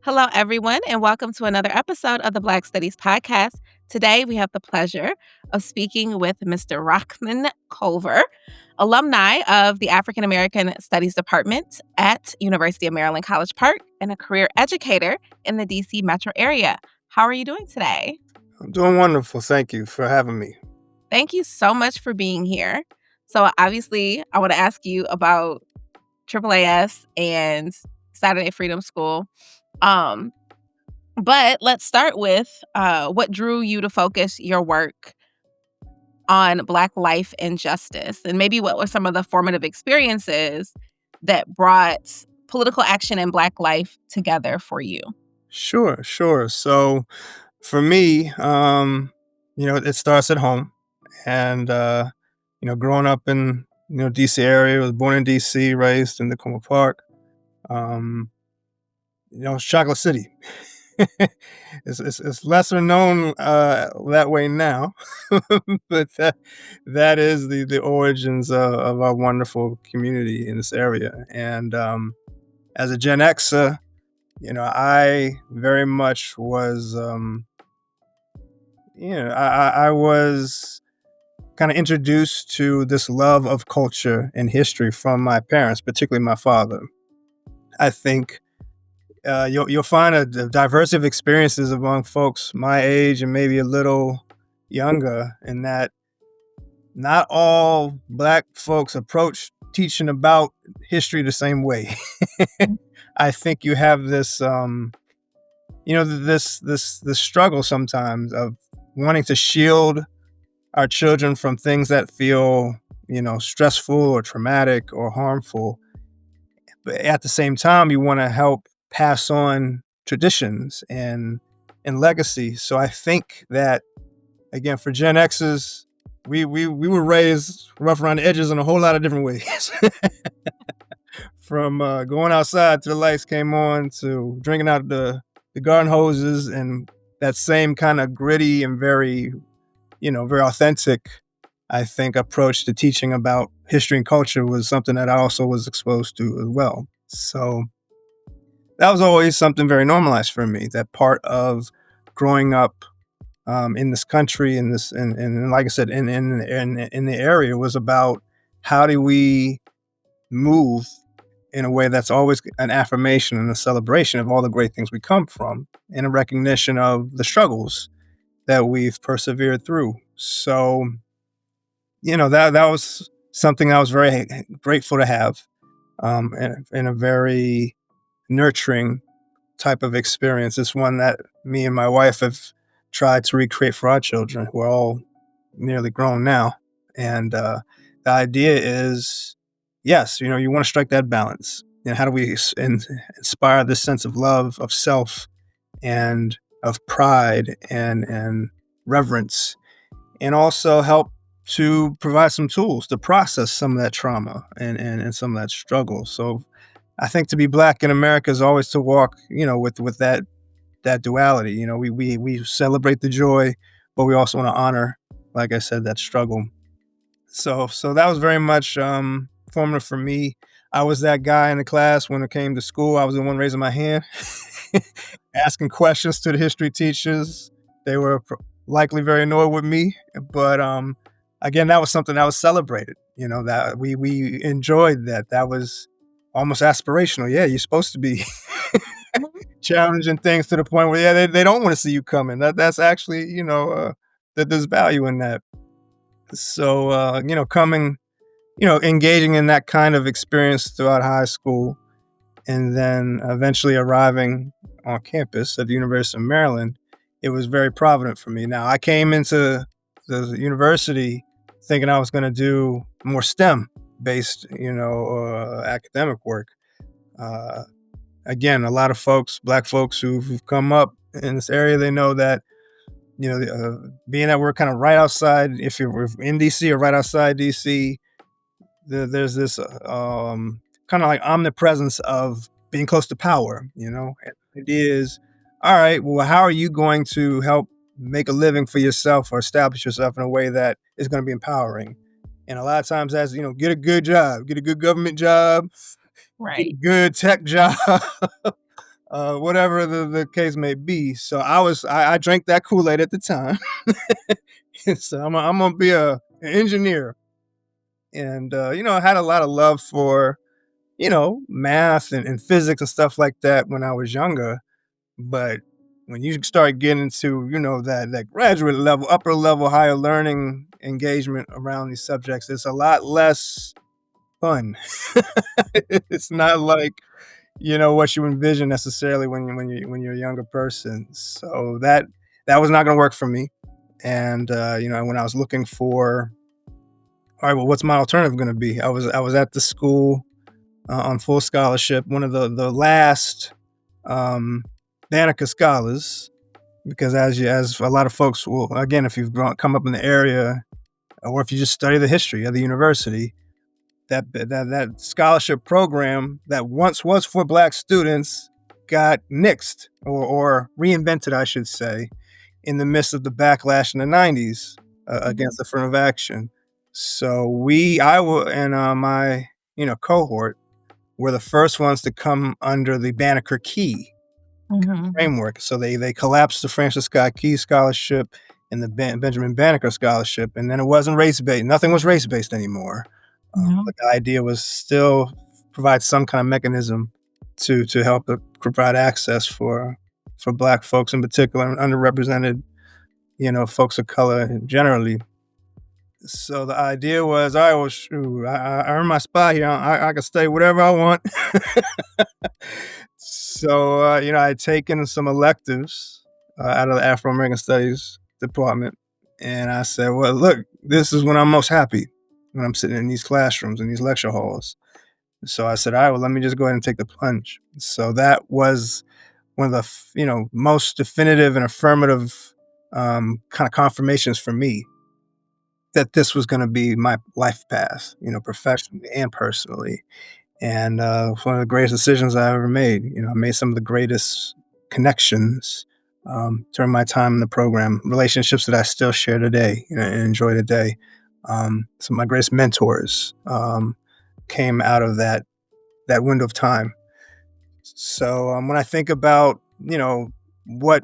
Hello, everyone, and welcome to another episode of the Black Studies Podcast. Today, we have the pleasure of speaking with Mr. Rahman Culver, alumni of the African American Studies Department at University of Maryland College Park and a career educator in the DC metro area. How are you doing today? I'm doing wonderful. Thank you for having me. Thank you so much for being here. So, obviously, I want to ask you about AAAS and Saturday Freedom School. But let's start with what drew you to focus your work on Black life and justice, and maybe what were some of the formative experiences that brought political action and Black life together for you? Sure. So for me, it starts at home, and growing up in DC area, was born in DC, raised in the Culver Park. Um, it's Chocolate City. It's lesser known that way now, but that is the origins of our wonderful community in this area. And as a Gen Xer, I very much was, I was kind of introduced to this love of culture and history from my parents, particularly my father. I think you'll find a diversity of experiences among folks my age and maybe a little younger, in that not all Black folks approach teaching about history the same way. I think you have this, this struggle sometimes of wanting to shield our children from things that feel, stressful or traumatic or harmful. But at the same time, you want to help pass on traditions and legacy. So I think that, again, for Gen X's, we were raised rough around the edges in a whole lot of different ways. From going outside till the lights came on, to drinking out the garden hoses, and that same kind of gritty and very authentic, I think, approach to teaching about history and culture was something that I also was exposed to as well. So that was always something very normalized for me. That part of growing up in this country, and like I said, in the area, was about how do we move in a way that's always an affirmation and a celebration of all the great things we come from, and a recognition of the struggles that we've persevered through. So, that was something I was very grateful to have, in a very nurturing type of experience. It's one that me and my wife have tried to recreate for our children, who are all nearly grown now. And the idea is, yes, you want to strike that balance. And how do we inspire this sense of love, of self, and of pride and reverence, and also help to provide some tools to process some of that trauma and some of that struggle. So I think to be Black in America is always to walk, with that duality. We celebrate the joy, but we also want to honor, like I said, that struggle. So that was very much formative for me. I was that guy in the class when it came to school. I was the one raising my hand, asking questions to the history teachers. They were likely very annoyed with me, but again, that was something that was celebrated. That we enjoyed that. That was almost aspirational. Yeah, you're supposed to be challenging things to the point where they don't want to see you coming. That's actually that there's value in that. So engaging in that kind of experience throughout high school, and then eventually arriving on campus at the University of Maryland, it was very provident for me. Now, I came into the university thinking I was going to do more STEM-based, academic work. Again, a lot of folks, Black folks who've come up in this area, they know that, being that we're kind of right outside, if you're in DC or right outside DC, there's this kind of like omnipresence of being close to power. And the idea is, all right, well, how are you going to help make a living for yourself or establish yourself in a way that is going to be empowering? And a lot of times that's, get a good job, get a good government job, get a Right. good tech job. whatever the case may be. So I drank that Kool-Aid at the time. So I'm gonna be an engineer, and I had a lot of love for math and physics and stuff like that when I was younger. But when you start getting into that graduate level, upper level, higher learning engagement around these subjects, it's a lot less fun. It's not like what you envision necessarily when you're a younger person. So that was not going to work for me. And when I was looking for, all right, well, what's my alternative going to be? I was at the school on full scholarship, one of the last um, Danica scholars, because as a lot of folks will, again, if you've come up in the area, or if you just study the history of the university, that scholarship program that once was for Black students got nixed or reinvented, I should say, in the midst of the backlash in the '90s Mhm, against affirmative action. So and my cohort were the first ones to come under the Banneker Key mhm, framework. So they collapsed the Francis Scott Key Scholarship and the Benjamin Banneker Scholarship, and then it wasn't race based. Nothing was race based anymore. yeah. But the idea was still provide some kind of mechanism to help provide access for Black folks in particular and underrepresented folks of color generally. So the idea was, all right, well, shoot, I earned my spot here. I can stay whatever I want. So, I had taken some electives out of the Afro American Studies department. And I said, well, look, this is when I'm most happy, when I'm sitting in these classrooms, in these lecture halls. So I said, all right, well, let me just go ahead and take the plunge. So that was one of the, most definitive and affirmative kind of confirmations for me that this was going to be my life path, professionally and personally. And one of the greatest decisions I ever made. I made some of the greatest connections during my time in the program, relationships that I still share today, and enjoy today. Some of my greatest mentors came out of that window of time. So when I think about what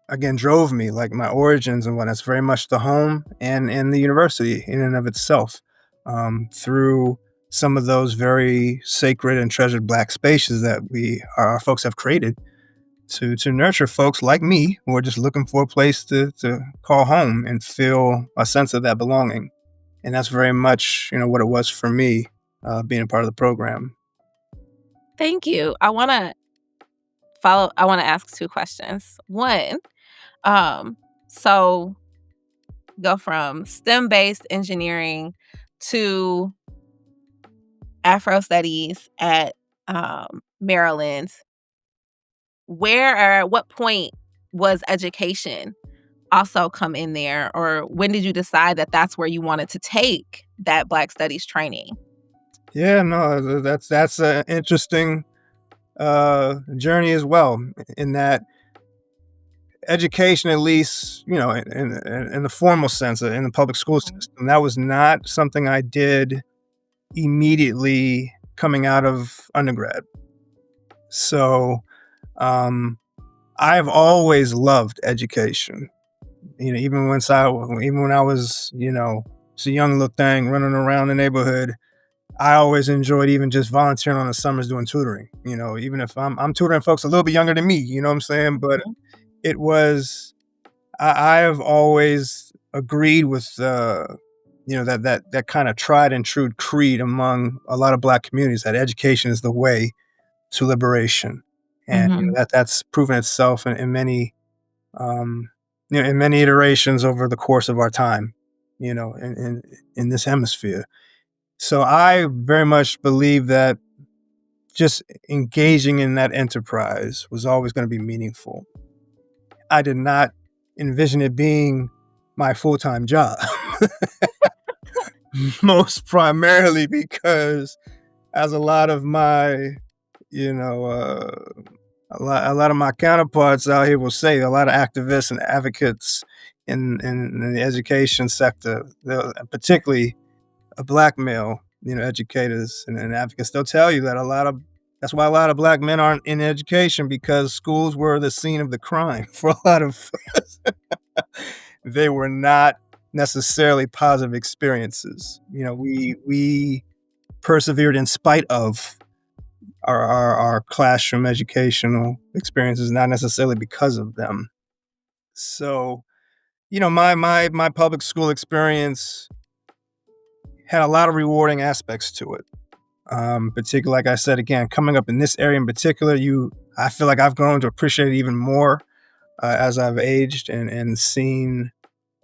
again drove me, like my origins and what, it's very much the home and the university in and of itself, through some of those very sacred and treasured Black spaces that our folks have created to nurture folks like me who are just looking for a place to call home and feel a sense of that belonging. And that's very much what it was for me, being a part of the program. Thank you. I wanna ask 2 questions. 1, um, so go from STEM-based engineering to Afro studies at, Maryland. Where or at what point was education also come in there, or when did you decide that that's where you wanted to take that Black studies training? Yeah, no, that's an interesting journey as well. In that education, at least in the formal sense, in the public school Mhm, system, that was not something I did immediately coming out of undergrad. So um, I've always loved education. Even when I was just a young little thing running around the neighborhood, I always enjoyed even just volunteering on the summers doing tutoring. Even if I'm tutoring folks a little bit younger than me, you know what I'm saying? But mhm, it was I have always agreed with that kind of tried and true creed among a lot of Black communities that education is the way to liberation, and mhm. that's proven itself in many um, in many iterations over the course of our time, in this hemisphere. So I very much believe that just engaging in that enterprise was always going to be meaningful. I did not envision it being my full time job, most primarily because, as a lot of my, you know, a lot of my counterparts out here will say, a lot of activists and advocates in the education sector, particularly Black male, educators and advocates, they'll tell you that a lot of That's why a lot of black men aren't in education, because schools were the scene of the crime for a lot of they were not necessarily positive experiences. We persevered in spite of our classroom educational experiences, not necessarily because of them. So, my public school experience had a lot of rewarding aspects to it. Particularly, like I said, again, coming up in this area in particular, I feel like I've grown to appreciate it even more as I've aged and seen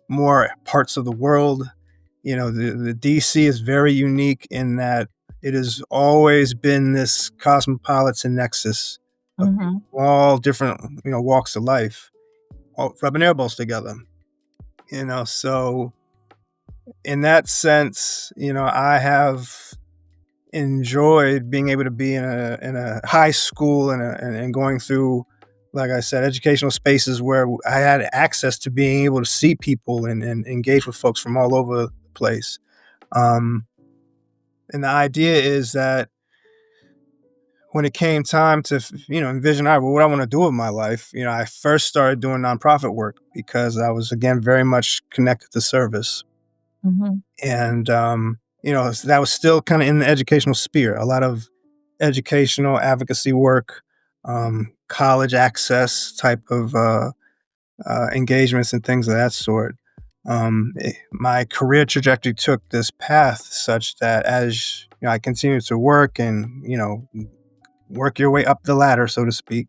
more parts of the world. The DC is very unique in that it has always been this cosmopolitan nexus of people Mhm. from all different walks of life, all rubbing elbows together. So in that sense, I have enjoyed being able to be in a high school and going through, like I said, educational spaces where I had access to being able to see people and engage with folks from all over the place. Um, and the idea is that when it came time to envision, all right, well, what I want to do with my life, I first started doing nonprofit work because I was, again, very much connected to service. Mhm. And that was still kind of in the educational sphere, a lot of educational advocacy work, college access type of engagements and things of that sort. My career trajectory took this path such that as I continued to work and work your way up the ladder, so to speak,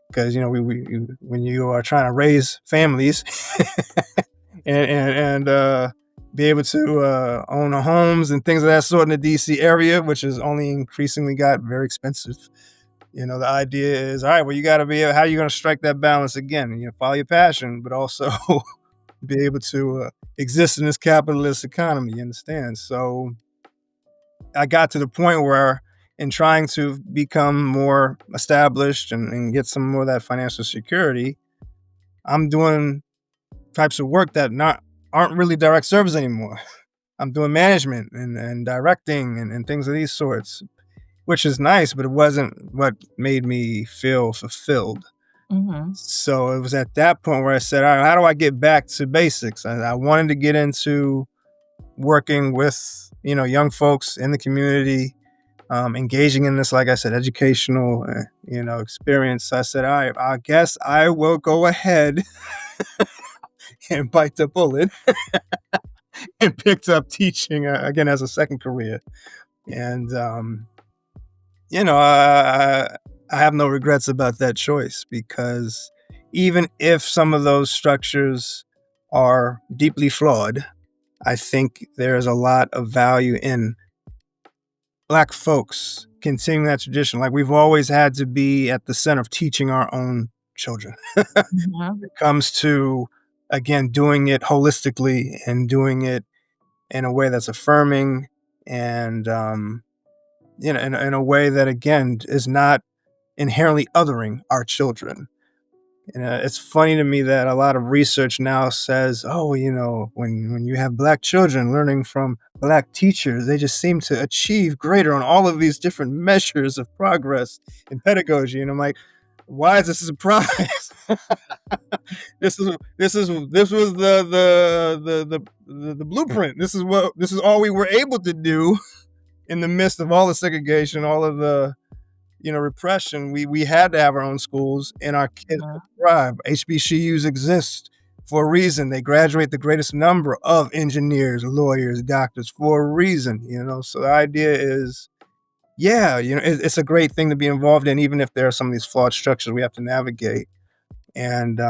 because when you are trying to raise families and be able to own homes and things of that sort in the DC area, which has only increasingly got very expensive. The idea is, all right, well, you got to be how are you going to strike that balance again? Follow your passion, but also be able to exist in this capitalist economy. You understand? So I got to the point where, in trying to become more established and get some more of that financial security, I'm doing types of work that not aren't really direct service anymore. I'm doing management and directing and things of these sorts, which is nice, but it wasn't what made me feel fulfilled. Mhm. So it was at that point where I said, all right, how do I get back to basics? I wanted to get into working with, young folks in the community, engaging in this, like I said, educational, experience. So I said, all right, I guess I will go ahead and bite the bullet and picked up teaching again as a second career. And I have no regrets about that choice, because even if some of those structures are deeply flawed, I think there's a lot of value in Black folks continuing that tradition. Like, we've always had to be at the center of teaching our own children. Mhm. It comes to, again, doing it holistically and doing it in a way that's affirming and in a way that, again, is not inherently othering our children. And it's funny to me that a lot of research now says, oh, when you have Black children learning from Black teachers, they just seem to achieve greater on all of these different measures of progress in pedagogy. And I'm like, why is this a surprise? This was the blueprint. This is all we were able to do in the midst of all the segregation, all of the repression. We had to have our own schools, and our kids Mhm. will thrive. HBCUs exist for a reason. They graduate the greatest number of engineers, lawyers, doctors for a reason. So the idea is, yeah, it's a great thing to be involved in, even if there are some of these flawed structures we have to navigate. And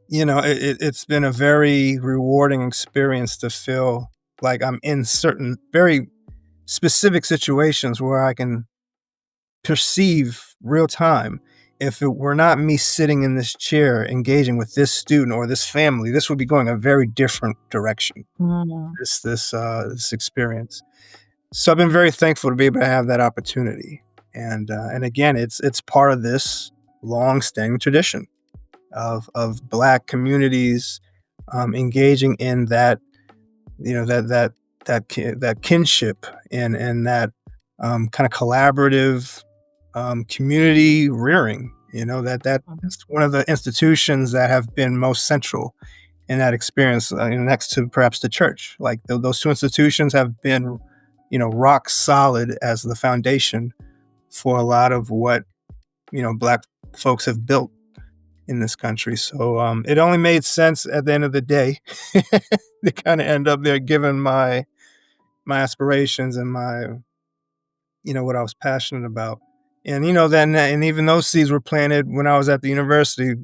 it's been a very rewarding experience to feel like I'm in certain very specific situations where I can perceive real time. If it were not me sitting in this chair engaging with this student or this family, this would be going a very different direction. Mhm. This experience. So I've been very thankful to be able to have that opportunity. And again, it's part of this long-standing tradition of Black communities engaging in that that kinship and that kind of collaborative. community rearing. Mhm. That's one of the institutions that have been most central in that experience, next to perhaps the church. Like those two institutions have been, rock solid as the foundation for a lot of what Black folks have built in this country. So it only made sense at the end of the day to kind of end up there, given my aspirations and my what I was passionate about. And then and even those seeds were planted when I was at the university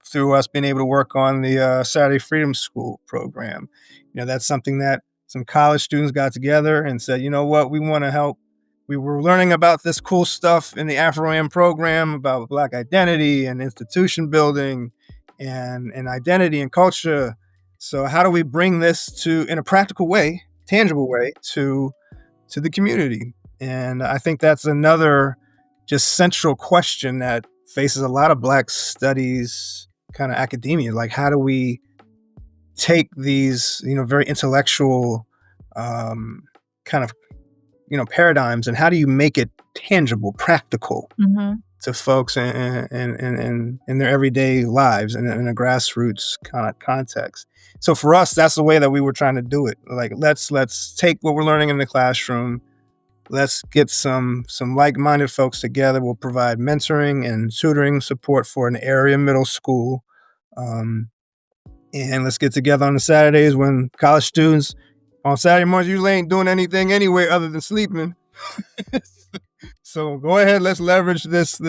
through us being able to work on the Saturday Freedom School program. That's something that some college students got together and said, you know what, we want to help. We were learning about this cool stuff in the Afro-Am program about Black identity and institution building and identity and culture. So how do we bring this to in a practical way, tangible way to the community? And I think that's another just central question that faces a lot of Black studies kind of academia. Like, how do we take these, very intellectual um, kind of, paradigms, and how do you make it tangible, practical Mhm. to folks in their everyday lives in a grassroots kind of context? So for us, that's the way that we were trying to do it. Like, let's take what we're learning in the classroom. Let's get some like-minded folks together. We'll provide mentoring and tutoring support for an area middle school. Um, and let's get together on the Saturdays when college students on Saturday mornings usually ain't doing anything anyway other than sleeping. So go ahead, let's leverage this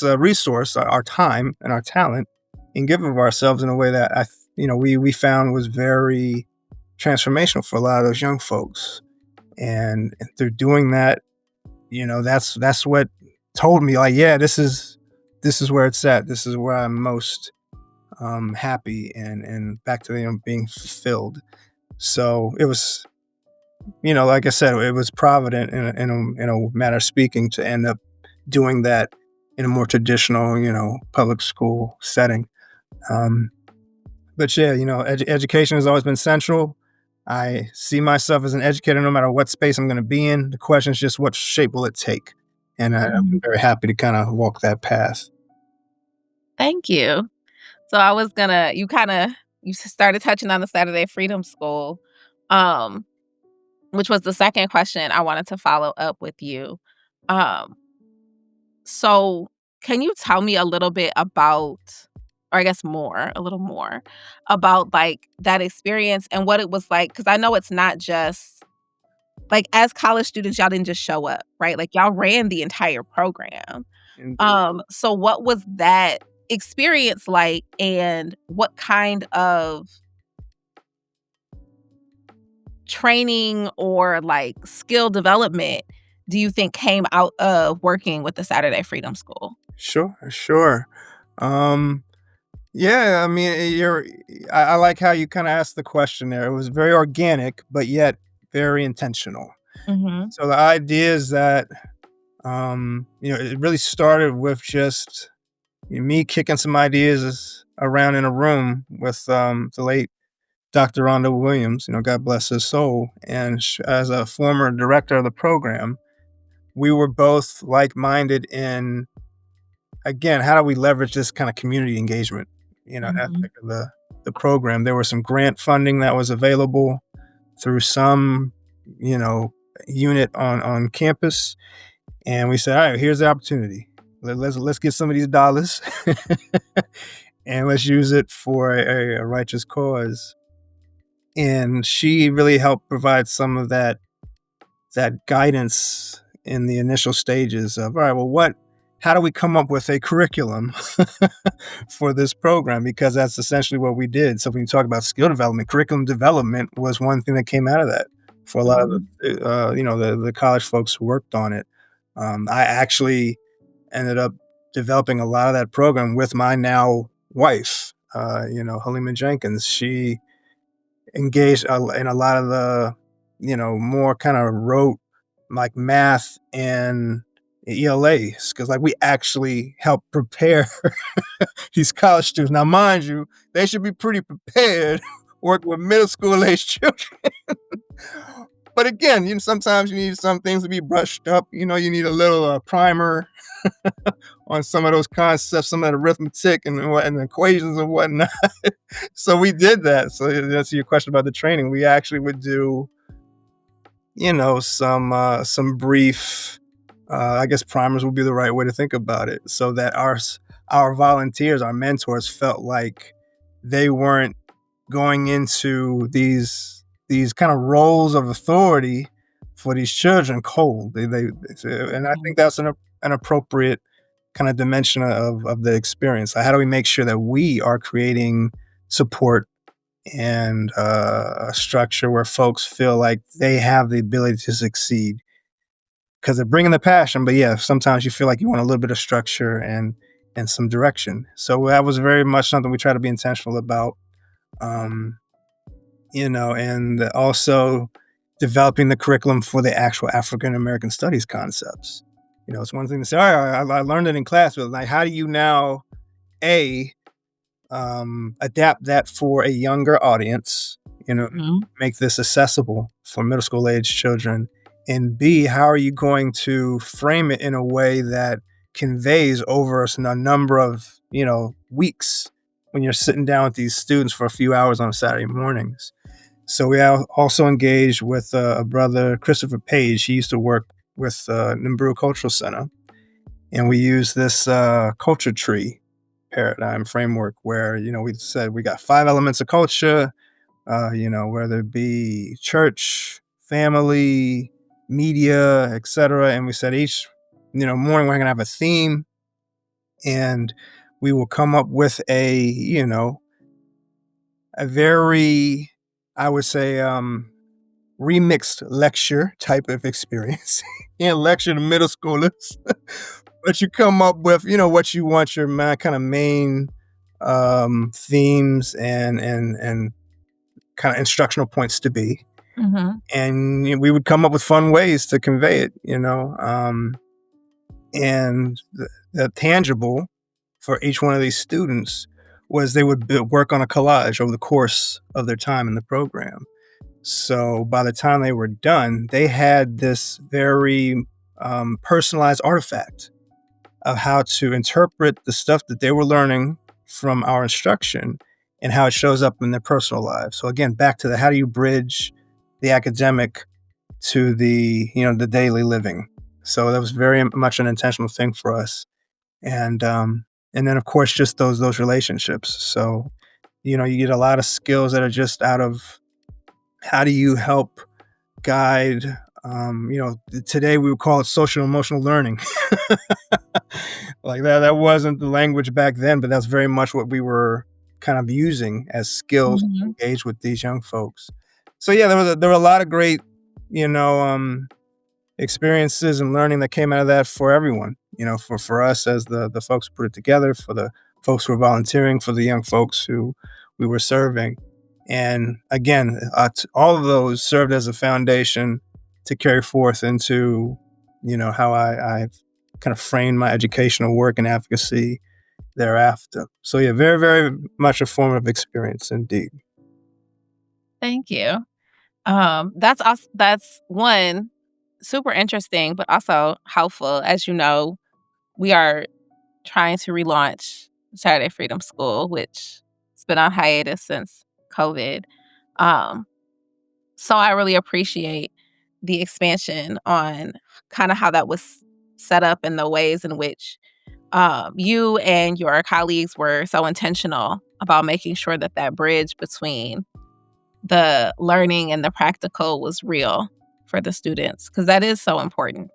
resource, our time and our talent, and give of ourselves in a way that we found was very transformational for a lot of those young folks. And through doing that, that's what told me, like, yeah, this is where it's at. This is where I'm most happy and back to being fulfilled. So it was, like I said, it was provident in a matter of speaking to end up doing that in a more traditional, public school setting. Um, but yeah, education has always been central. I see myself as an educator no matter what space I'm going to be in. The question is just what shape will it take? And I'm Mhm. very happy to kind of walk that path. Thank you. So I was gonna you started touching on the Saturday Freedom School, um, which was the second question I wanted to follow up with you. Um, so can you tell me a little bit about or I guess a little more about, like, that experience and what it was like? Because I know it's not just like, as college students, y'all didn't just show up, right? Like, y'all ran the entire program. Indeed. So what was that experience like, and what kind of training or, like, skill development do you think came out of working with the Saturday Freedom School? Sure, sure. Um, yeah, I mean, I like how you kind of asked the question there. It was very organic, but yet very intentional. Mhm, So the idea is that, it really started with just me kicking some ideas around in a room with the late Dr. Rhonda Williams, God bless his soul. And as a former director of the program, we were both like minded in, again, how do we leverage this kind of community engagement, mhm, aspect of the program? There was some grant funding that was available through some, you know, unit on campus. And we said, all right, here's the opportunity. Let's get some of these dollars and let's use it for a righteous cause. And she really helped provide some of that guidance in the initial stages of, all right, well, how do we come up with a curriculum for this program? Because that's essentially what we did. So when you talk about skill development, curriculum development was one thing that came out of that for a lot of mhm, the college folks who worked on it. I actually ended up developing a lot of that program with my now wife, Halima Jenkins. She engaged in a lot of the, more kind of rote, like, math and ELAs, because, like, we actually help prepare these college students. Now, mind you, they should be pretty prepared working with middle school age children. But again, sometimes you need some things to be brushed up. You need a little primer on some of those concepts, some of the arithmetic and equations and whatnot. So we did that. So that's your question about the training. We actually would do, some brief, I guess primers would be the right way to think about it, so that our volunteers, our mentors, felt like they weren't going into these kind of roles of authority for these children cold. And I think that's an appropriate kind of dimension of the experience. Like, how do we make sure that we are creating support and a structure where folks feel like they have the ability to succeed because they're bringing the passion. But yeah, sometimes you feel like you want a little bit of structure and some direction. So that was very much something we try to be intentional about. Um, and also developing the curriculum for the actual African American studies concepts. It's one thing to say, all right, I learned it in class, but like, how do you now, A, adapt that for a younger audience, Mhm. make this accessible for middle school age children, and B, how are you going to frame it in a way that conveys over a number of weeks when you're sitting down with these students for a few hours on Saturday mornings. So we also engaged with a brother, Christopher Page. He used to work with Nimbru Cultural Center, and we use this culture tree paradigm framework where we said we got 5 elements of culture, whether it be church, family, media, etc. And we said each morning we're gonna have a theme, and we will come up with a very, I would say, remixed lecture type of experience. Can't lecture to middle schoolers, but you come up with what you want your kind of main themes and kind of instructional points to be, Mhm. and we would come up with fun ways to convey it. And the tangible for each one of these students was they would work on a collage over the course of their time in the program. So by the time they were done, they had this very personalized artifact of how to interpret the stuff that they were learning from our instruction and how it shows up in their personal lives. So again, back to the how do you bridge the academic to the daily living. So that was very much an intentional thing for us. And then of course just those relationships. So you get a lot of skills that are just out of how do you help guide, today we would call it social emotional learning. Like that wasn't the language back then, but that's very much what we were kind of using as skills to Mhm. engage with these young folks. So yeah, there were a lot of great, you know, experiences and learning that came out of that for everyone. For us as the folks who put it together, for the folks who were volunteering, for the young folks who we were serving. And again, all of those served as a foundation to carry forth into, how I've kind of framed my educational work and advocacy thereafter. So yeah, very, very much a formative experience indeed. Thank you. That's one, super interesting, but also helpful. As you know, we are trying to relaunch Saturday Freedom School, which has been on hiatus since COVID. Um, so I really appreciate the expansion on kind of how that was set up and the ways in which you and your colleagues were so intentional about making sure that that bridge between the learning and the practical was real for the students, because that is so important.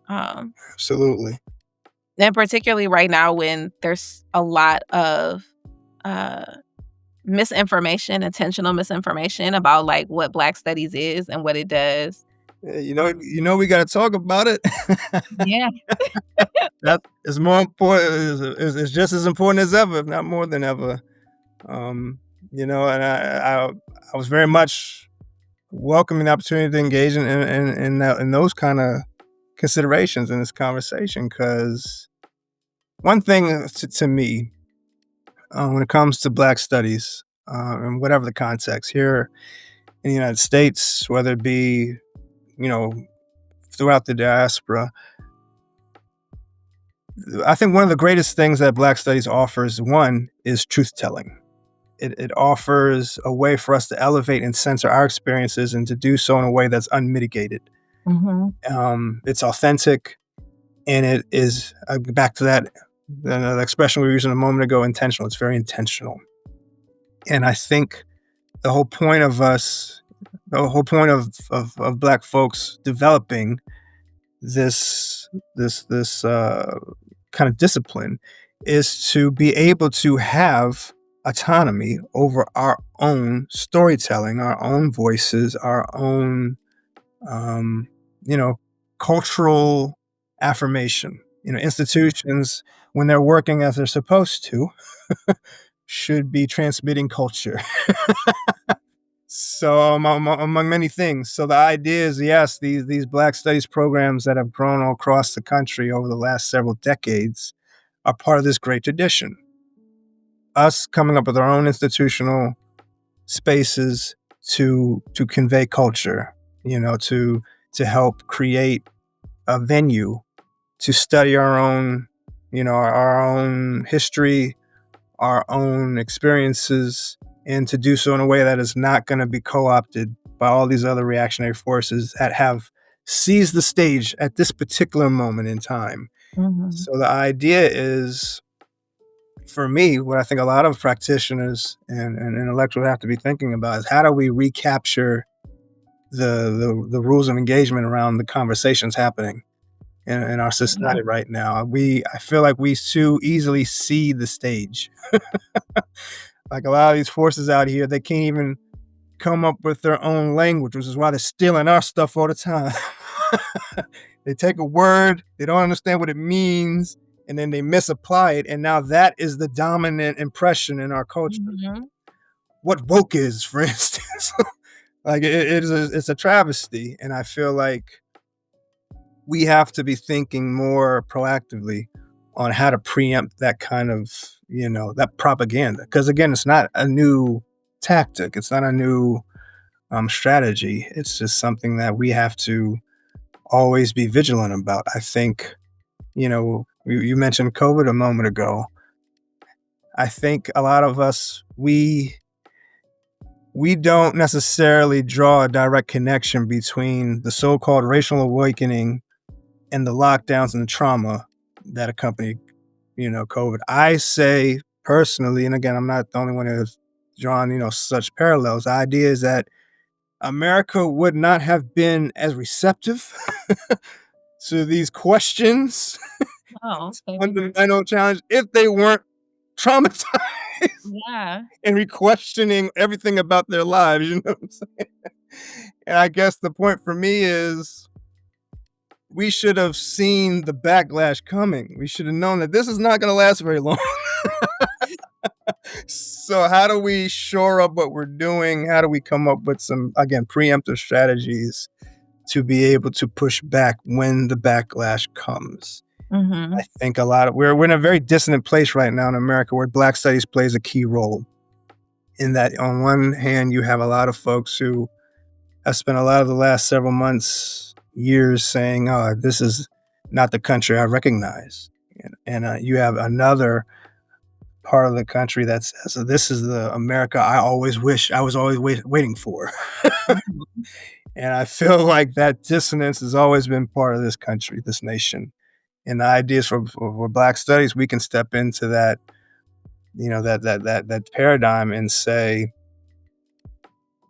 Um, Absolutely. and particularly right now when there's a lot of uh, misinformation, intentional misinformation about like what Black Studies is and what it does. Yeah, Um, we got to talk about it. yeah. That is more important. Is just as important as ever, if not more than ever. Um, and I was very much welcoming the opportunity to engage in those kind of considerations in this conversation. Because one thing to me, when it comes to Black studies, and whatever the context here in the United States, whether it be, you know, throughout the diaspora. I think one of the greatest things that Black Studies offers, one, is truth telling. It offers a way for us to elevate and censor our experiences and to do so in a way that's unmitigated. Mhm. It's authentic, and it is back to that expression we were using a moment ago, intentional. It's very intentional. And I think the whole point of us, the whole point of Black folks developing this kind of discipline is to be able to have autonomy over our own storytelling, our own voices, our own um, you know, cultural affirmation. Institutions, when they're working as they're supposed to, should be transmitting culture. So among many things. So the idea is, yes, these Black Studies programs that have grown all across the country over the last several decades are part of this great tradition. Us coming up with our own institutional spaces to convey culture, to help create a venue to study our own, our own history, our own experiences, and to do so in a way that is not going to be co-opted by all these other reactionary forces that have seized the stage at this particular moment in time. Mhm. So the idea is, for me, what I think a lot of practitioners and intellectuals have to be thinking about is, how do we recapture the rules of engagement around the conversations happening in our Yeah. society right now. I feel like we too easily see the stage. Like a lot of these forces out here, they can't even come up with their own language, which is why they're stealing our stuff all the time. They take a word, they don't understand what it means, and then they misapply it. And now that is the dominant impression in our culture. Mhm. What woke is, for instance. Like it's a travesty. And I feel like we have to be thinking more proactively on how to preempt that kind of, that propaganda. Because again, it's not a new tactic, it's not a new strategy. It's just something that we have to always be vigilant about. I think, you mentioned COVID a moment ago. I think a lot of us, we don't necessarily draw a direct connection between the so-called racial awakening and the lockdowns and the trauma that accompanied, COVID. I say personally, and again, I'm not the only one who's drawn, such parallels. The idea is that America would not have been as receptive to these questions, Oh, okay. fundamental challenge, if they weren't traumatized Yeah. and re-questioning everything about their lives. You know what I'm saying? And I guess the point for me is, we should have seen the backlash coming. We should have known that this is not going to last very long. So how do we shore up what we're doing? How do we come up with some, again, preemptive strategies to be able to push back when the backlash comes? I Mhm. think we're in a very dissonant place right now in America, where Black Studies plays a key role. In that, on one hand, you have a lot of folks who have spent a lot of the last several months, years saying, "Oh, this is not the country I recognize," and you have another part of the country that says, "This is the America I always wish I was always waiting for." Mhm. And I feel like that dissonance has always been part of this country, this nation. And the ideas for Black Studies, we can step into that, that paradigm and say,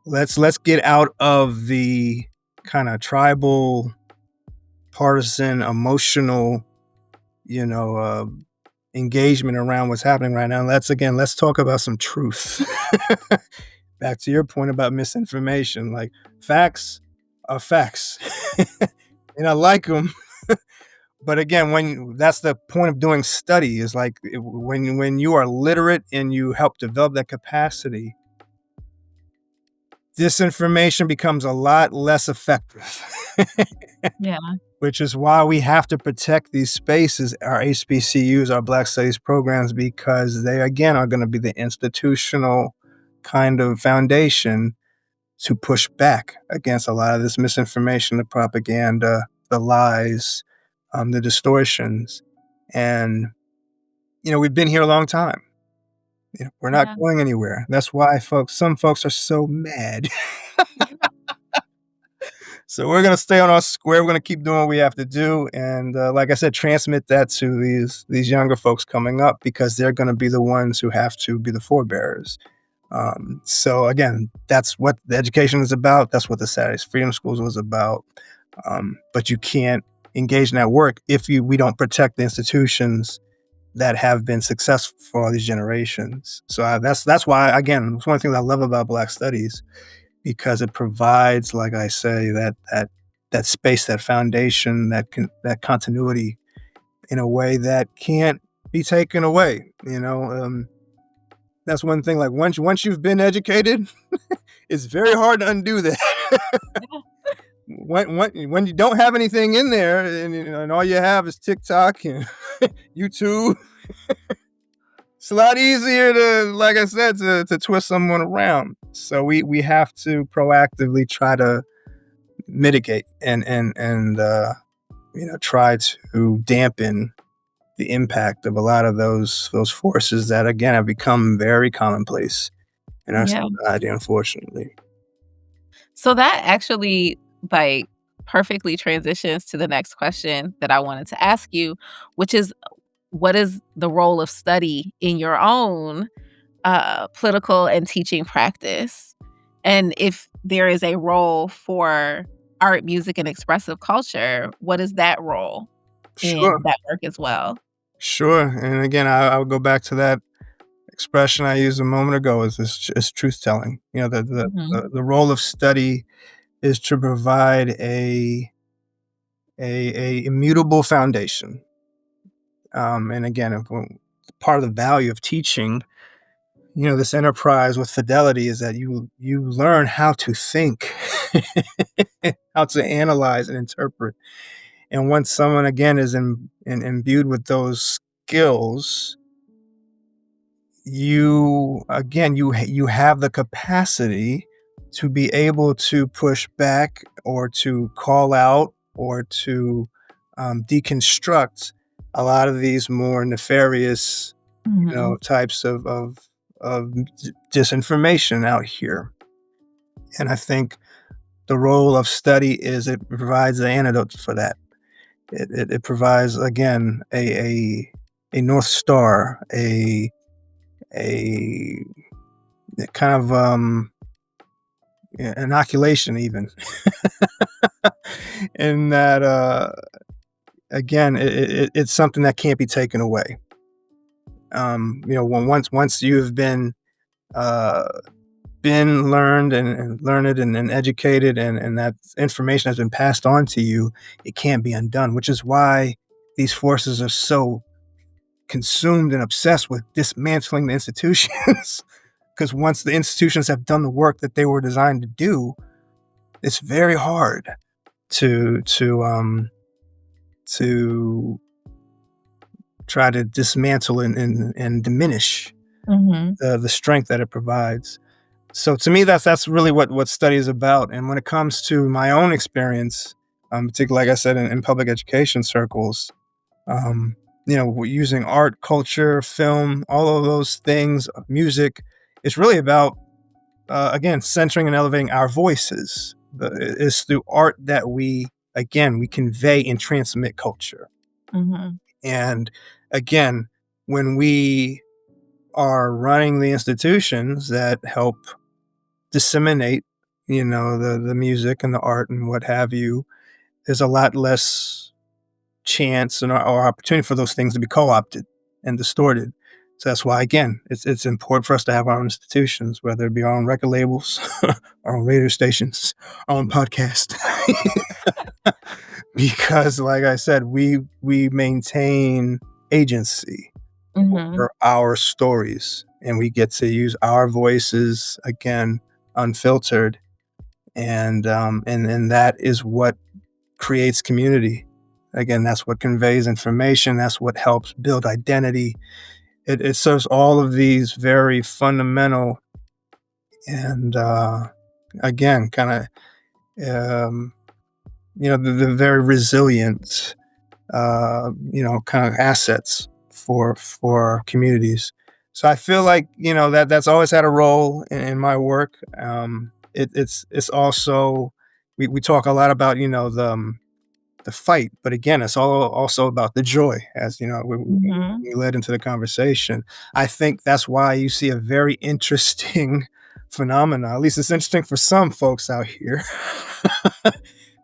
let's get out of the kind of tribal, partisan, emotional, you know, uh, engagement around what's happening right now. Let's talk about some truth. Back to your point about misinformation, like, facts are facts, and I like them. But again, when that's the point of doing study, is like, when you are literate and you help develop that capacity, disinformation becomes a lot less effective. Yeah. Which is why we have to protect these spaces, our HBCUs, our Black Studies programs, because they, again, are going to be the institutional kind of foundation to push back against a lot of this misinformation, the propaganda, the lies, the distortions. And, we've been here a long time. We're not Yeah. going anywhere. That's why some folks are so mad. So we're gonna stay on our square. We're gonna keep doing what we have to do, and like I said, transmit that to these younger folks coming up because they're gonna be the ones who have to be the forebearers. So again, that's what the education is about. That's what the Saturdays Freedom Schools was about. But you can't engage in that work if we don't protect the institutions that have been successful for all these generations. So that's why, again, it's one of the things I love about Black Studies because it provides, like I say, that space, that foundation, that continuity in a way that can't be taken away. That's one thing. Like once you've been educated, it's very hard to undo that. Yeah. when you don't have anything in there, and all you have is TikTok and YouTube, it's a lot easier to, like I said, to twist someone around. So we have to proactively try to mitigate and try to dampen the impact of a lot of those forces that again have become very commonplace in our Yeah. society, unfortunately. So that actually, like, perfectly transitions to the next question that I wanted to ask you, which is what is the role of study in your own political and teaching practice? And if there is a role for art, music, and expressive culture, what is that role Sure, in that work as well? sure. And again, I would go back to that expression I used a moment ago is truth telling. Mhm. The role of study is to provide a immutable foundation. And again, part of the value of teaching, this enterprise with fidelity is that you learn how to think, how to analyze and interpret. And once someone again is imbued with those skills, you have the capacity to be able to push back or to call out or to deconstruct a lot of these more nefarious Mhm. types of disinformation out here. And I think the role of study is it provides the antidote for that. It provides again a north star, a kind of inoculation even in that again it's something that can't be taken away. Once you've uh, been learned and learned and educated and that information has been passed on to you, it can't be undone, which is why these forces are so consumed and obsessed with dismantling the institutions. Because once the institutions have done the work that they were designed to do, it's very hard to try to dismantle and diminish Mhm. the strength that it provides. So to me, that's really what study is about. And when it comes to my own experience, particularly like I said in public education circles, um, we're using art, culture, film, all of those things, music. It's really about again centering and elevating our voices. It's through art that we convey and transmit culture. Mhm. And again, when we are running the institutions that help disseminate, the music and the art and what have you, there's a lot less chance or opportunity for those things to be co-opted and distorted. So that's why, again, it's important for us to have our own institutions, whether it be our own record labels, our own radio stations, our own podcast, because, like I said, we maintain agency Mhm. over our stories, and we get to use our voices again, unfiltered, and that is what creates community. Again, that's what conveys information. That's what helps build identity. It serves all of these very fundamental and again, kind of, the very resilient, kind of assets for communities. So I feel like that's always had a role in my work. It's also we talk a lot about the fight, but again, it's all also about the joy. As Mhm. we led into the conversation, I think that's why you see a very interesting phenomena. At least it's interesting for some folks out here.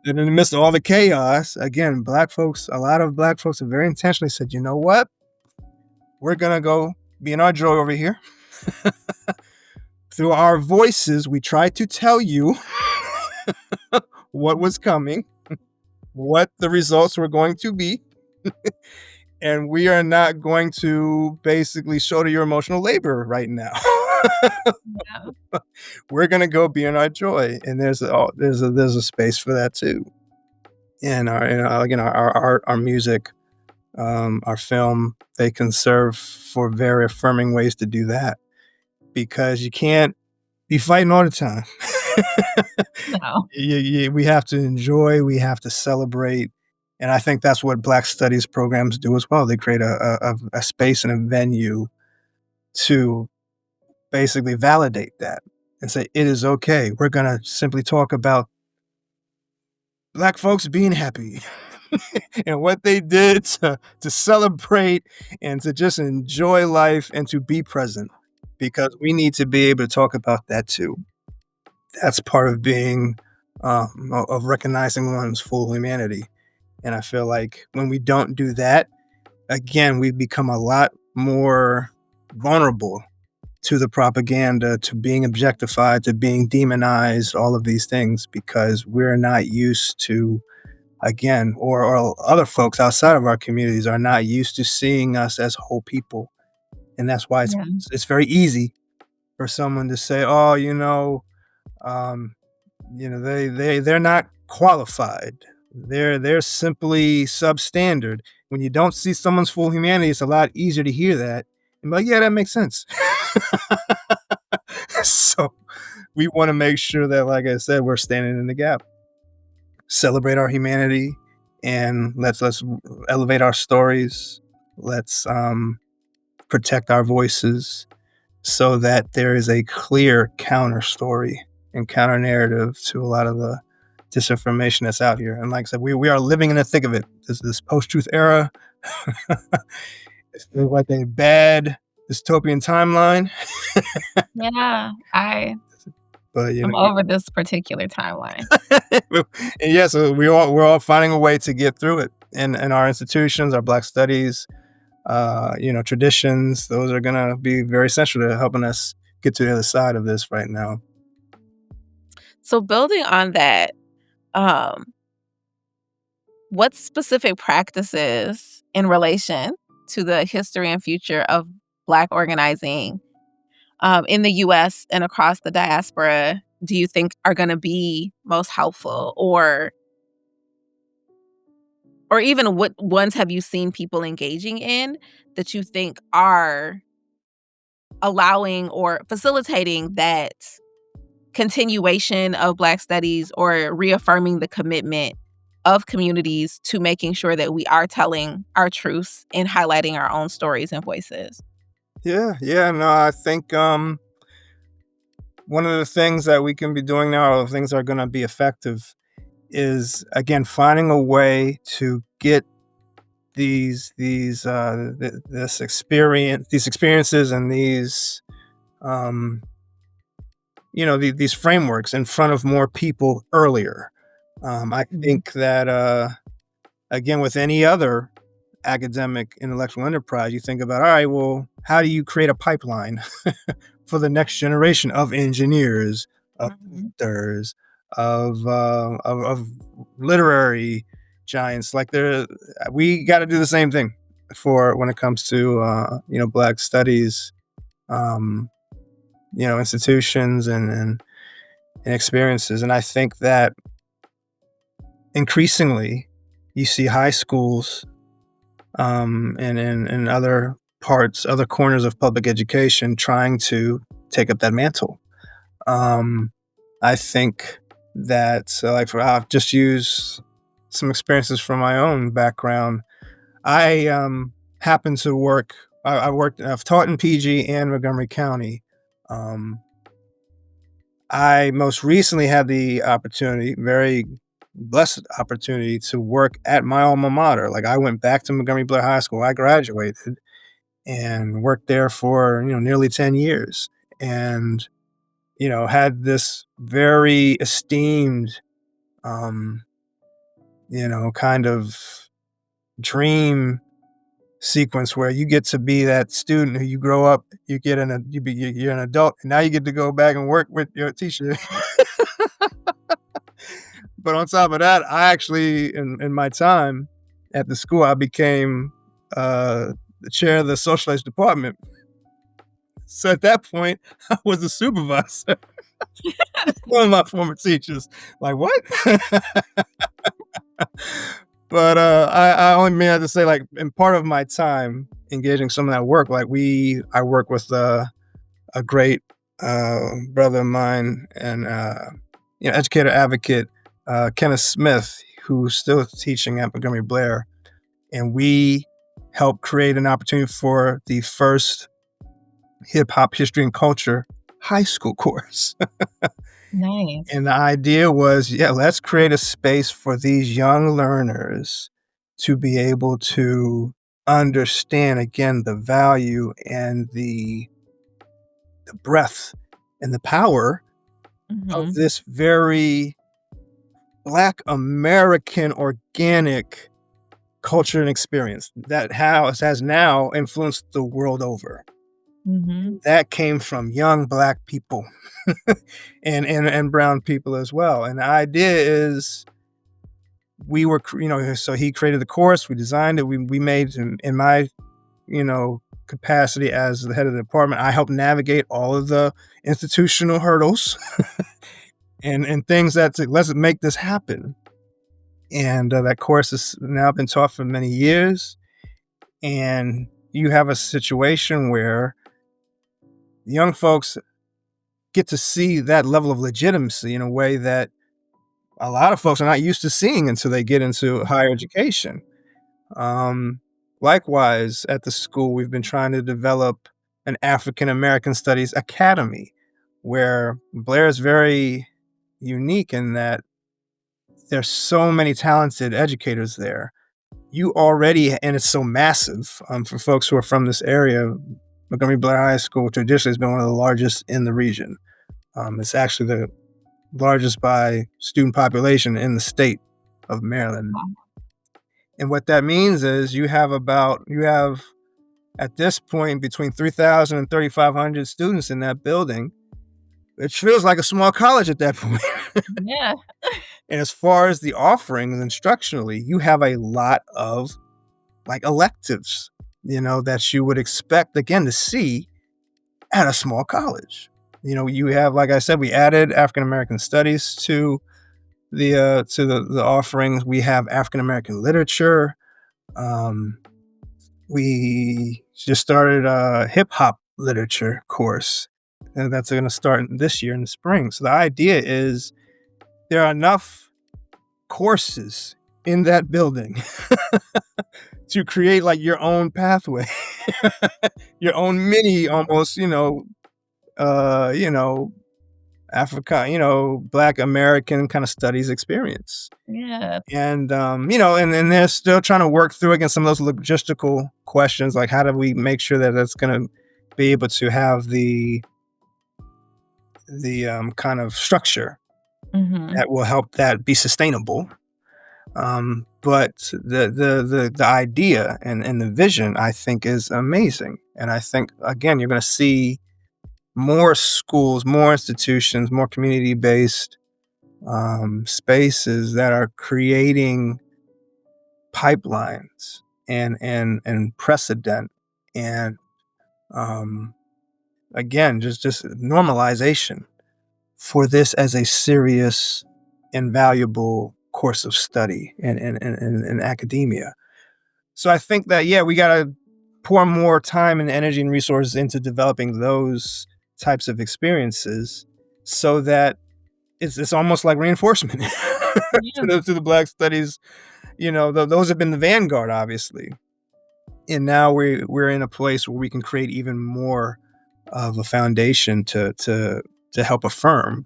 And in the midst of all the chaos, again, a lot of black folks have very intentionally said, you know what? We're going to go be in our joy over here. Through our voices, we tried to tell you what was coming, what the results were going to be. And we are not going to basically shoulder your emotional labor right now. Yeah. We're going to go be in our joy. And there's a space for that too. And our art, our music, our film, they can serve for very affirming ways to do that because you can't be fighting all the time. No. We have to enjoy, we have to celebrate. And I think that's what Black Studies programs do as well. They create a space and a venue to basically validate that and say, it is okay. We're going to simply talk about Black folks being happy and what they did to celebrate and to just enjoy life and to be present because we need to be able to talk about that too. That's part of being, of recognizing one's full humanity. And I feel like when we don't do that, again, we become a lot more vulnerable to the propaganda, to being objectified, to being demonized, all of these things, because we're not used to, again, or other folks outside of our communities are not used to seeing us as whole people. And that's why Yeah. it's very easy for someone to say, oh, um, they're not qualified. They're simply substandard. When you don't see someone's full humanity, it's a lot easier to hear that and be like, yeah, that makes sense. So we want to make sure that, like I said, we're standing in the gap, celebrate our humanity, and let's elevate our stories. Let's protect our voices so that there is a clear counter story and counter narrative to a lot of the disinformation that's out here. And like I said, we are living in the thick of it. This post truth era. It feels like a bad dystopian timeline. Yeah. But I'm over this particular timeline. and yeah, so we're all finding a way to get through it. And our institutions, our Black studies, traditions, those are gonna be very essential to helping us get to the other side of this right now. So building on that, um, what specific practices in relation to the history and future of Black organizing in the US and across the diaspora do you think are going to be most helpful, or even what ones have you seen people engaging in that you think are allowing or facilitating that continuation of Black studies or reaffirming the commitment of communities to making sure that we are telling our truths and highlighting our own stories and voices? Yeah, yeah, no, I think one of the things that we can be doing now, or things that are going to be effective, is again finding a way to get these experiences and um, these frameworks in front of more people earlier. I Mhm. think that again, with any other academic intellectual enterprise, you think about, all right, well, how do you create a pipeline for the next generation of engineers, of Mhm. doctors, of literary giants? Like we got to do the same thing for when it comes to Black studies, um, institutions and experiences. And I think that increasingly, you see high schools and other other corners of public education trying to take up that mantle. Um, I think that, I'll just use some experiences from my own background. I happen to work. I've taught in PG and Montgomery County. Um, I most recently had the opportunity, very blessed opportunity, to work at my alma mater. Like, I went back to Montgomery Blair High School. I graduated and worked there for nearly 10 years, and had this very esteemed, um, kind of dream sequence where you get to be that student who you grow up, you get in a you're an adult, and now you get to go back and work with your teacher. But on top of that, I actually, in my time at the school, I became the chair of the socialized department. So at that point, I was the supervisor. One of my former teachers, like, what? But I only mean to say, like, in part of my time engaging some of that work, like, I work with a great brother of mine and educator advocate, Kenneth Smith, who's still teaching at Montgomery Blair, and we helped create an opportunity for the first hip hop history and culture high school course. Nice. And the idea was, yeah, let's create a space for these young learners to be able to understand again the value and the breadth and the power of Mhm. this very Black American organic culture and experience that has now influenced the world over. Mhm. That came from young Black people and brown people as well. And the idea is so he created the course, we designed it, we made in my capacity as the head of the department. I helped navigate all of the institutional hurdles and things let's make this happen. And that course has now been taught for many years. And you have a situation where young folks get to see that level of legitimacy in a way that a lot of folks are not used to seeing until they get into higher education. Um, Likewise, at the school, we've been trying to develop an African American Studies Academy where Blair is very unique in that there's so many talented educators there. And it's so massive, for folks who are from this area. Montgomery Blair High School traditionally has been one of the largest in the region. It's actually the largest by student population in the state of Maryland. Wow. And what that means is you have at this point between 3,000 and 3,500 students in that building. It feels like a small college at that point. Yeah. And as far as the offerings instructionally, you have a lot of like electives, that you would expect again to see at a small college. You have, like I said, we added African American studies to the offerings. We have African American literature. Um, we just started a hip hop literature course, and that's going to start this year in the spring. So the idea is there are enough courses in that building to create like your own pathway, your own mini, almost, uh, you know, Africa, Black American kind of studies experience. Yeah. And they're still trying to work through again some of those logistical questions, like how do we make sure that that's going to be able to have the kind of structure Mhm. that will help that be sustainable. But the idea and the vision, I think, is amazing. And I think again, you're going to see more schools, more institutions, more community based spaces that are creating pipelines and precedent and um, again just normalization for this as a serious and valuable course of study in academia. So I think that, yeah, we got to pour more time and energy and resources into developing those types of experiences so that it's almost like reinforcement Yeah. to the Black studies. Those have been the vanguard, obviously, and now we're in a place where we can create even more of a foundation to help affirm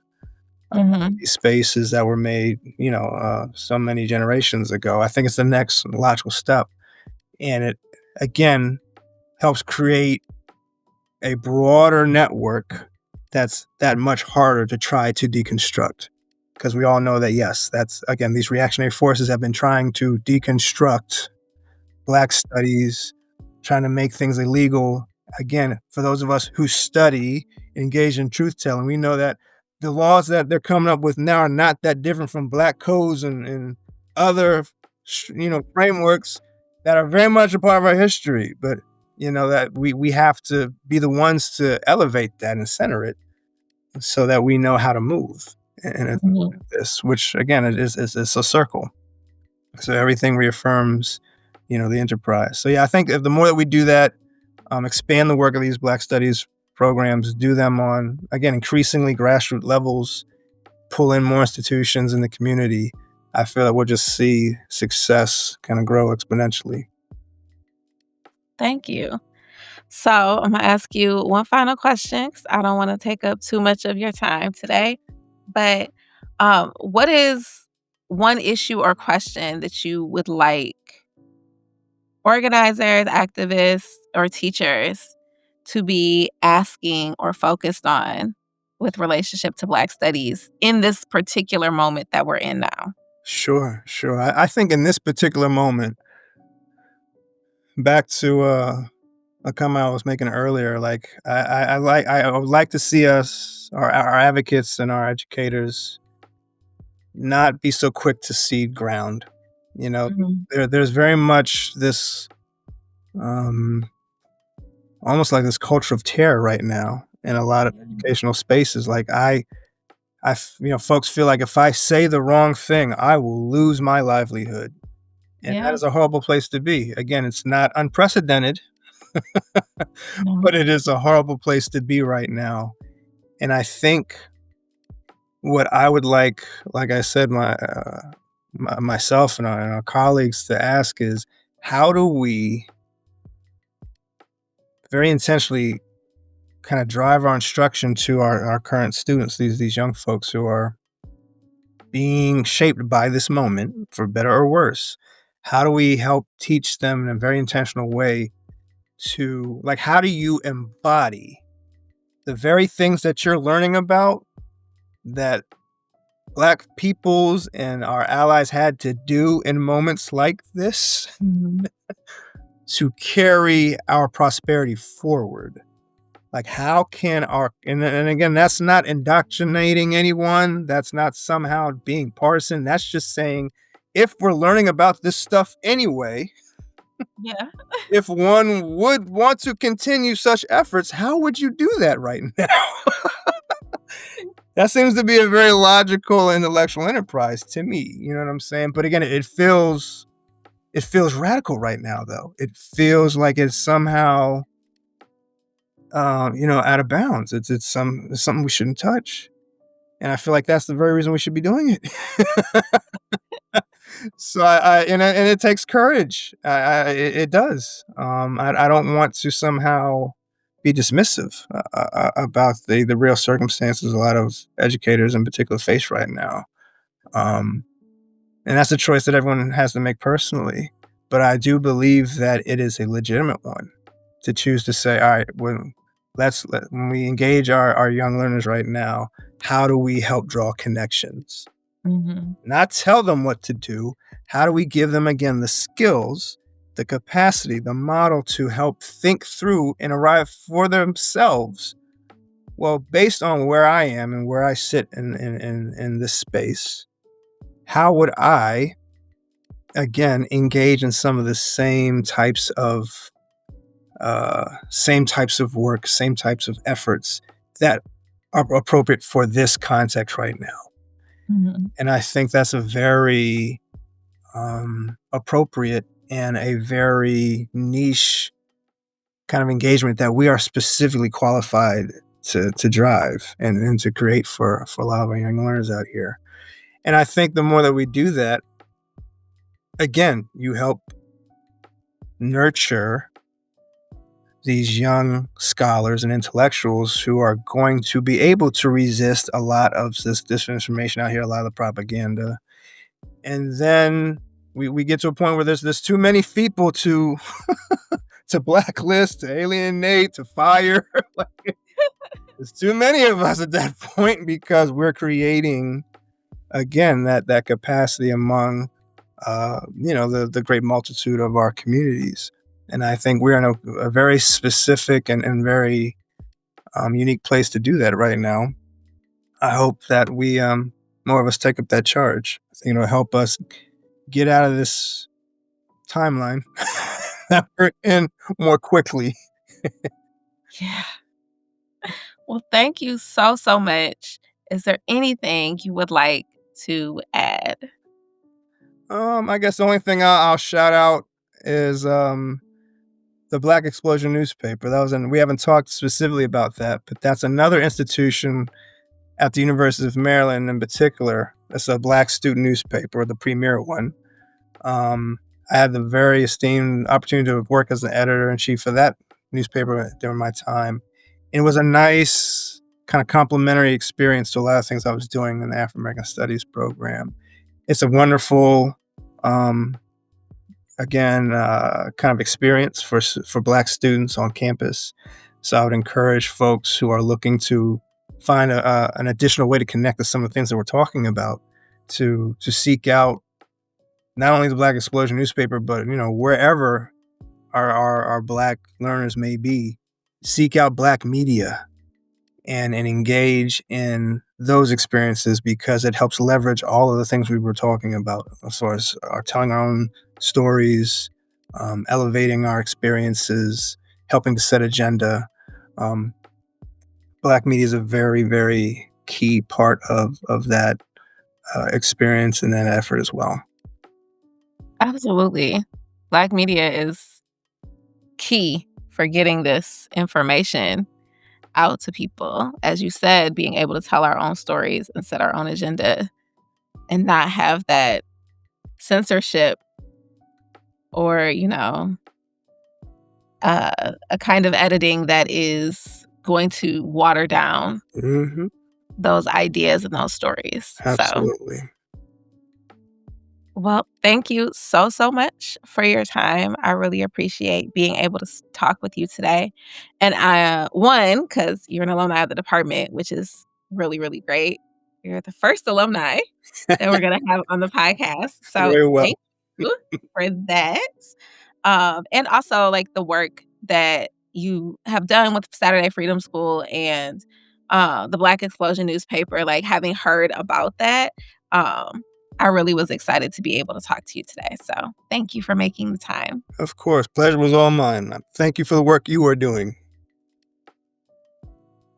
Mhm. these spaces that were made, so many generations ago. I think it's the next logical step, and it again helps create a broader network that's that much harder to try to deconstruct. Because we all know that, yes, that's again, these reactionary forces have been trying to deconstruct Black studies, trying to make things illegal. Again, for those of us who study, engage in truth telling, we know that the laws that they're coming up with now are not that different from Black codes and other, frameworks that are very much a part of our history. But that we have to be the ones to elevate that and center it so that we know how to move. And it's Mhm. this, which again, it's a circle. So everything reaffirms, the enterprise. So yeah, I think the more that we do that, expand the work of these Black Studies programs, do them on again increasingly grassroots levels, pull in more institutions in the community. I feel that we'll just see success kind of grow exponentially. Thank you. So, I'm gonna ask you one final question because I don't wanna take up too much of your time today. But, what is one issue or question that you would like organizers, activists, or teachers to be asking or focused on with relationship to Black studies in this particular moment that we're in now? Sure, sure. I think in this particular moment, back to a comment I was making earlier, like I would like to see us, our advocates and our educators, not be so quick to cede ground. You know, Mhm. there's very much this um, almost like this culture of terror right now in a lot of Mhm. educational spaces. Like folks feel like if I say the wrong thing, I will lose my livelihood, and that Yeah. is a horrible place to be. Again, it's not unprecedented, No. but it is a horrible place to be right now. And I think what I would like I said, myself and our colleagues to ask is, how do we very intentionally kind of drive our instruction to our current students, these young folks who are being shaped by this moment, for better or worse? How do we help teach them in a very intentional way to like how do you embody the very things that you're learning about that Black peoples and our allies had to do in moments like this Mhm. to carry our prosperity forward? Like, how can and again, that's not indoctrinating anyone. That's not somehow being partisan. That's just saying, if we're learning about this stuff anyway, Yeah. if one would want to continue such efforts, how would you do that right now? That seems to be a very logical intellectual enterprise to me. You know what I'm saying? But again, it feels radical right now, though. It feels like it's somehow out of bounds. It's something we shouldn't touch. And I feel like that's the very reason we should be doing it. So and it takes courage. It does. I don't want to somehow be dismissive about the real circumstances a lot of educators in particular face right now. Um, and that's a choice that everyone has to make personally. But I do believe that it is a legitimate one to choose to say, all right, when we engage our young learners right now, how do we help draw connections? Mhm. Not tell them what to do. How do we give them again the skills, the capacity, the model to help think through and arrive for themselves? Well, based on where I am and where I sit in this space, how would I again engage in some of the same types of work, same types of efforts that are appropriate for this context right now? Mhm. And I think that's a very appropriate and a very niche kind of engagement that we are specifically qualified to drive and to create for a lot of our young learners out here. And I think the more that we do that, again, you help nurture these young scholars and intellectuals who are going to be able to resist a lot of this disinformation out here, a lot of the propaganda. And then we get to a point where there's too many people to to blacklist, to alienate, to fire. Like, there's too many of us at that point because we're creating again that capacity among the great multitude of our communities. And I think we're in a very specific and very unique place to do that right now. I hope that we more of us take up that charge. Help us get out of this timeline that we're in more quickly. Yeah. Well, thank you so, so much. Is there anything you would like to add? I guess the only thing I'll shout out is the Black Explosion newspaper. We haven't talked specifically about that, but that's another institution at the University of Maryland in particular. It's a Black student newspaper, the premier one. I had the very esteemed opportunity to work as an editor in chief for that newspaper during my time. It was a nice kind of complementary experience to a lot of things I was doing in the African American Studies program. It's a wonderful, kind of experience for Black students on campus. So I would encourage folks who are looking to find an additional way to connect to some of the things that we're talking about to seek out not only the Black Explosion newspaper, but wherever our Black learners may be, seek out Black media and engage in those experiences because it helps leverage all of the things we were talking about as far as our telling our own stories, elevating our experiences, helping to set agenda. Um, Black media is a very, very key part of that experience and that effort as well. Absolutely. Black media is key for getting this information out to people. As you said, being able to tell our own stories and set our own agenda and not have that censorship or, a kind of editing that is going to water down Hmm. those ideas and those stories. So, Absolutely. well, thank you so, so much for your time. I really appreciate being able to talk with you today. And one, because you're an alumni of the department, which is really, really great. You're the first alumni that we're going to have on the podcast. So Very well. thank you for that. And also, like the work that you have done with Saturday Freedom School and the Black Explosion newspaper, like having heard about that. Um, I really was excited to be able to talk to you today. So thank you for making the time. Of course. Pleasure was all mine. Thank you for the work you are doing.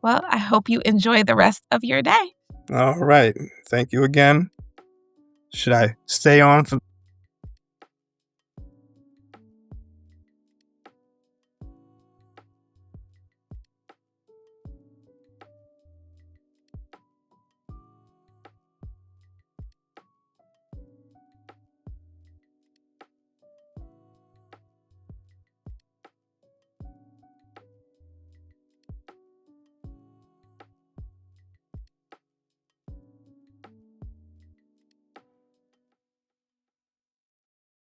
Well, I hope you enjoy the rest of your day. All right. Thank you again. Should I stay on for